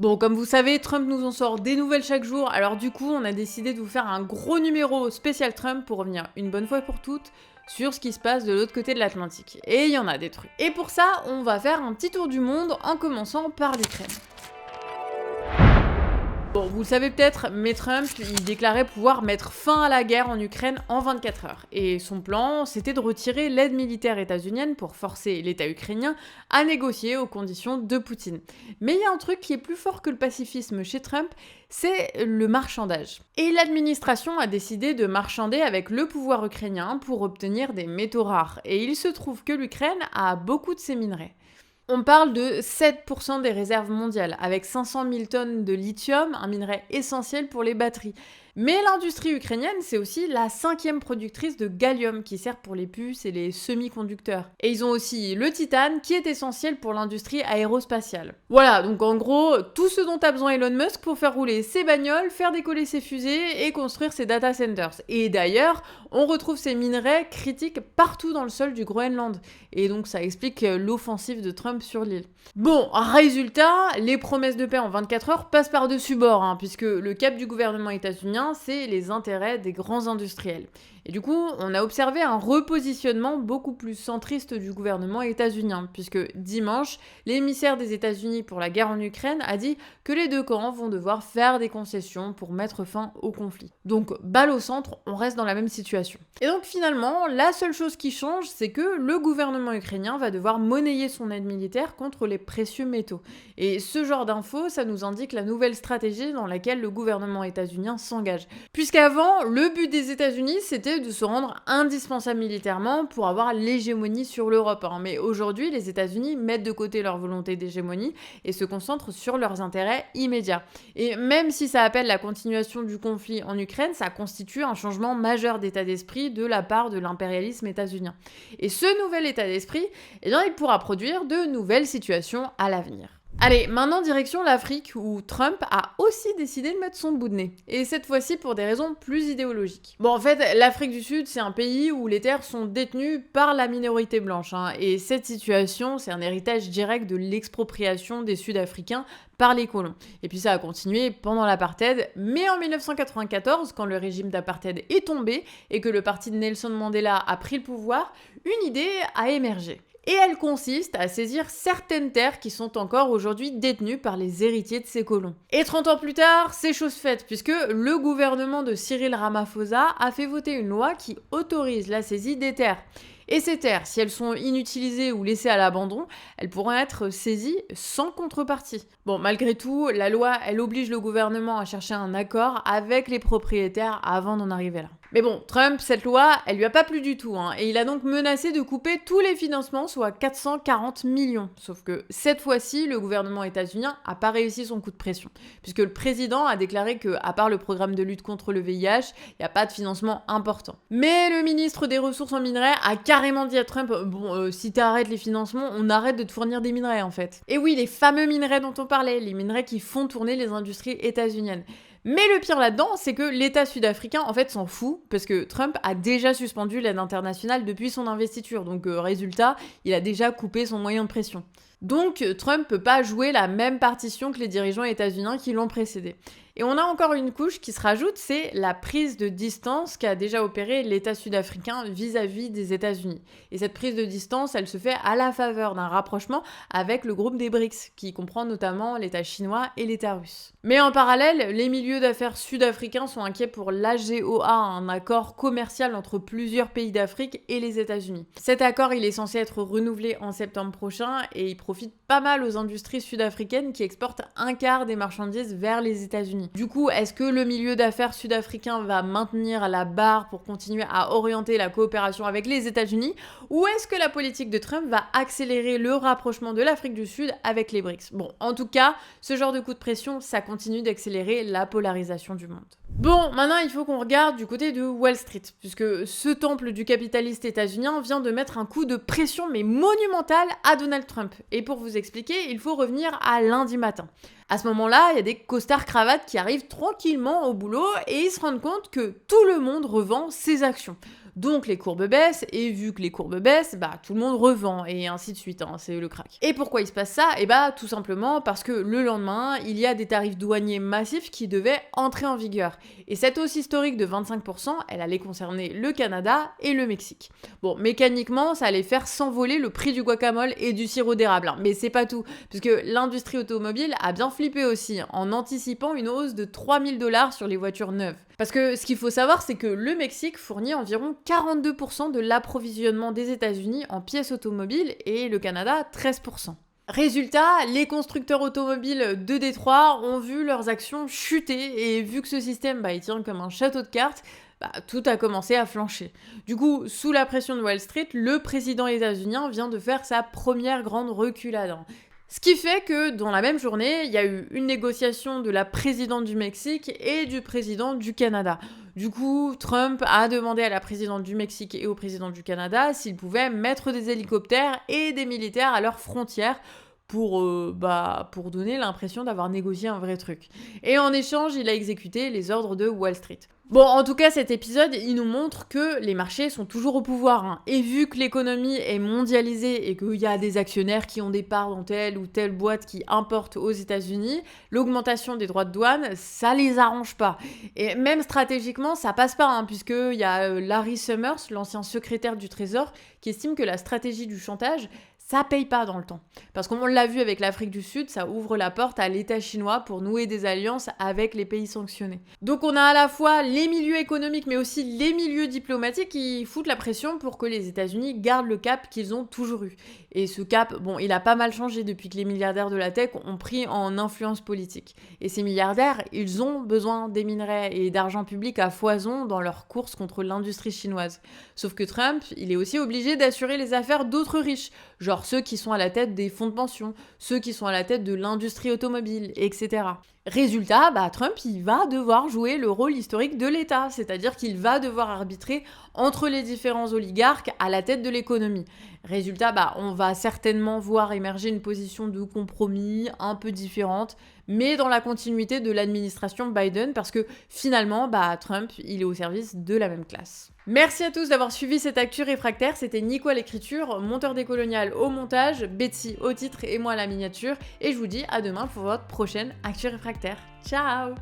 Bon, comme vous savez, Trump nous en sort des nouvelles chaque jour, alors du coup, on a décidé de vous faire un gros numéro spécial Trump pour revenir une bonne fois pour toutes sur ce qui se passe de l'autre côté de l'Atlantique. Et il y en a des trucs. Et pour ça, on va faire un petit tour du monde en commençant par l'Ukraine. Bon, vous le savez peut-être, mais Trump, il déclarait pouvoir mettre fin à la guerre en Ukraine en 24 heures. Et son plan, c'était de retirer l'aide militaire états-unienne pour forcer l'État ukrainien à négocier aux conditions de Poutine. Mais il y a un truc qui est plus fort que le pacifisme chez Trump, c'est le marchandage. Et l'administration a décidé de marchander avec le pouvoir ukrainien pour obtenir des métaux rares. Et il se trouve que l'Ukraine a beaucoup de ces minerais. On parle de 7% des réserves mondiales, avec 500 000 tonnes de lithium, un minerai essentiel pour les batteries. Mais l'industrie ukrainienne, c'est aussi la 5e productrice de gallium, qui sert pour les puces et les semi-conducteurs. Et ils ont aussi le titane, qui est essentiel pour l'industrie aérospatiale. Voilà, donc en gros, tout ce dont a besoin Elon Musk pour faire rouler ses bagnoles, faire décoller ses fusées et construire ses data centers. Et d'ailleurs, on retrouve ces minerais critiques partout dans le sol du Groenland. Et donc ça explique l'offensive de Trump sur l'île. Bon, résultat, les promesses de paix en 24 heures passent par-dessus bord, puisque le cap du gouvernement états-unien, c'est les intérêts des grands industriels. Et du coup, on a observé un repositionnement beaucoup plus centriste du gouvernement états-unien, puisque dimanche, l'émissaire des États-Unis pour la guerre en Ukraine a dit que les deux camps vont devoir faire des concessions pour mettre fin au conflit. Donc, balle au centre, on reste dans la même situation. Et donc finalement, la seule chose qui change, c'est que le gouvernement ukrainien va devoir monnayer son aide militaire contre les précieux métaux. Et ce genre d'infos, ça nous indique la nouvelle stratégie dans laquelle le gouvernement états-unien s'engage. Puisqu'avant, le but des États-Unis, c'était de se rendre indispensable militairement pour avoir l'hégémonie sur l'Europe. Mais aujourd'hui, les États-Unis mettent de côté leur volonté d'hégémonie et se concentrent sur leurs intérêts immédiats. Et même si ça appelle la continuation du conflit en Ukraine, ça constitue un changement majeur d'état d'esprit de la part de l'impérialisme états-unien. Et ce nouvel état d'esprit, il pourra produire de nouvelles situations à l'avenir. Allez, maintenant direction l'Afrique, où Trump a aussi décidé de mettre son bout de nez. Et cette fois-ci pour des raisons plus idéologiques. Bon, en fait, l'Afrique du Sud, c'est un pays où les terres sont détenues par la minorité blanche. Et cette situation, c'est un héritage direct de l'expropriation des Sud-Africains par les colons. Et puis ça a continué pendant l'apartheid, mais en 1994, quand le régime d'apartheid est tombé et que le parti de Nelson Mandela a pris le pouvoir, une idée a émergé. Et elle consiste à saisir certaines terres qui sont encore aujourd'hui détenues par les héritiers de ces colons. Et 30 ans plus tard, c'est chose faite, puisque le gouvernement de Cyril Ramaphosa a fait voter une loi qui autorise la saisie des terres. Et ces terres, si elles sont inutilisées ou laissées à l'abandon, elles pourront être saisies sans contrepartie. Bon, malgré tout, la loi, elle oblige le gouvernement à chercher un accord avec les propriétaires avant d'en arriver là. Mais bon, Trump, cette loi, elle lui a pas plu du tout, et il a donc menacé de couper tous les financements, soit 440 millions. Sauf que cette fois-ci, le gouvernement états-unien a pas réussi son coup de pression, puisque le président a déclaré que, à part le programme de lutte contre le VIH, il n'y a pas de financement important. Mais le ministre des Ressources en minerais a carrément dit à Trump, si t'arrêtes les financements, on arrête de te fournir des minerais en fait. Et oui, les fameux minerais dont on parlait, les minerais qui font tourner les industries états-uniennes. Mais le pire là-dedans, c'est que l'État sud-africain, en fait, s'en fout, parce que Trump a déjà suspendu l'aide internationale depuis son investiture. Donc, résultat, il a déjà coupé son moyen de pression. Donc, Trump peut pas jouer la même partition que les dirigeants états-uniens qui l'ont précédé. Et on a encore une couche qui se rajoute, c'est la prise de distance qu'a déjà opéré l'État sud-africain vis-à-vis des États-Unis. Et cette prise de distance, elle se fait à la faveur d'un rapprochement avec le groupe des BRICS, qui comprend notamment l'État chinois et l'État russe. Mais en parallèle, les milieux d'affaires sud-africains sont inquiets pour l'AGOA, un accord commercial entre plusieurs pays d'Afrique et les États-Unis. Cet accord, il est censé être renouvelé en septembre prochain et il profite pas mal aux industries sud-africaines qui exportent un quart des marchandises vers les États-Unis. Du coup, est-ce que le milieu d'affaires sud-africain va maintenir la barre pour continuer à orienter la coopération avec les États-Unis, ou est-ce que la politique de Trump va accélérer le rapprochement de l'Afrique du Sud avec les BRICS? Bon, en tout cas, ce genre de coup de pression, ça continue d'accélérer la polarisation du monde. Bon, maintenant il faut qu'on regarde du côté de Wall Street, puisque ce temple du capitaliste états-unien vient de mettre un coup de pression mais monumental à Donald Trump. Et pour vous expliquer, il faut revenir à lundi matin. À ce moment-là, il y a des costards cravates qui arrivent tranquillement au boulot et ils se rendent compte que tout le monde revend ses actions. Donc les courbes baissent, et vu que les courbes baissent, tout le monde revend, et ainsi de suite, hein, c'est le crack. Et pourquoi il se passe ça? Tout simplement parce que le lendemain, il y a des tarifs douaniers massifs qui devaient entrer en vigueur. Et cette hausse historique de 25%, elle allait concerner le Canada et le Mexique. Bon, mécaniquement, ça allait faire s'envoler le prix du guacamole et du sirop d'érable, hein. Mais c'est pas tout, puisque l'industrie automobile a bien flippé aussi, en anticipant une hausse de 3000 $ sur les voitures neuves. Parce que ce qu'il faut savoir, c'est que le Mexique fournit environ 42% de l'approvisionnement des États-Unis en pièces automobiles et le Canada 13%. Résultat, les constructeurs automobiles de Détroit ont vu leurs actions chuter et vu que ce système il tient comme un château de cartes, tout a commencé à flancher. Du coup, sous la pression de Wall Street, le président états-unien vient de faire sa première grande reculade. Ce qui fait que dans la même journée, il y a eu une négociation de la présidente du Mexique et du président du Canada. Du coup, Trump a demandé à la présidente du Mexique et au président du Canada s'ils pouvaient mettre des hélicoptères et des militaires à leurs frontières pour donner l'impression d'avoir négocié un vrai truc. Et en échange, il a exécuté les ordres de Wall Street. Bon, en tout cas, cet épisode, il nous montre que les marchés sont toujours au pouvoir, hein. Et vu que l'économie est mondialisée et qu'il y a des actionnaires qui ont des parts dans telle ou telle boîte qui importent aux États-Unis, l'augmentation des droits de douane, ça les arrange pas. Et même stratégiquement, ça passe pas, hein, puisqu'il y a Larry Summers, l'ancien secrétaire du Trésor, qui estime que la stratégie du chantage, ça paye pas dans le temps. Parce qu'on l'a vu avec l'Afrique du Sud, ça ouvre la porte à l'État chinois pour nouer des alliances avec les pays sanctionnés. Donc on a à la fois les milieux économiques mais aussi les milieux diplomatiques qui foutent la pression pour que les États-Unis gardent le cap qu'ils ont toujours eu. Et ce cap, il a pas mal changé depuis que les milliardaires de la tech ont pris en influence politique. Et ces milliardaires, ils ont besoin des minerais et d'argent public à foison dans leur course contre l'industrie chinoise. Sauf que Trump, il est aussi obligé d'assurer les affaires d'autres riches, genre ceux qui sont à la tête des fonds de pension, ceux qui sont à la tête de l'industrie automobile, etc. Résultat, Trump, il va devoir jouer le rôle historique de l'État, c'est-à-dire qu'il va devoir arbitrer entre les différents oligarques à la tête de l'économie. Résultat, on va certainement voir émerger une position de compromis un peu différente, mais dans la continuité de l'administration Biden, parce que finalement, Trump, il est au service de la même classe. Merci à tous d'avoir suivi cette actu réfractaire, c'était Nico à l'écriture, monteur décolonial au montage, Betsy au titre et moi à la miniature, et je vous dis à demain pour votre prochaine actu réfractaire. Ciao!